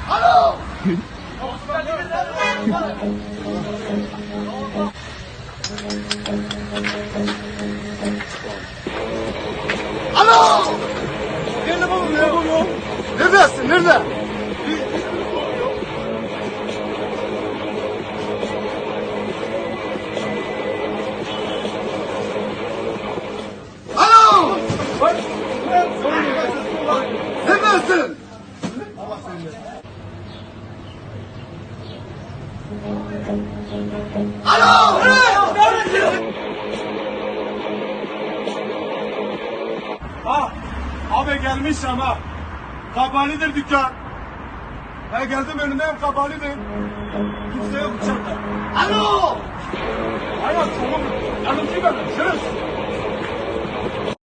Alo! Alo! Nerede babam ya? Neredesin? Nerede? Alo! Neredesin? Alo! Ha, abi gelmiş ama kapalıdır dükkan. Ben geldim önündeyim kapalıdır. Kimse yok içeride. Alo! Hayat tamam. Yardımcı ben. Görüşürüz.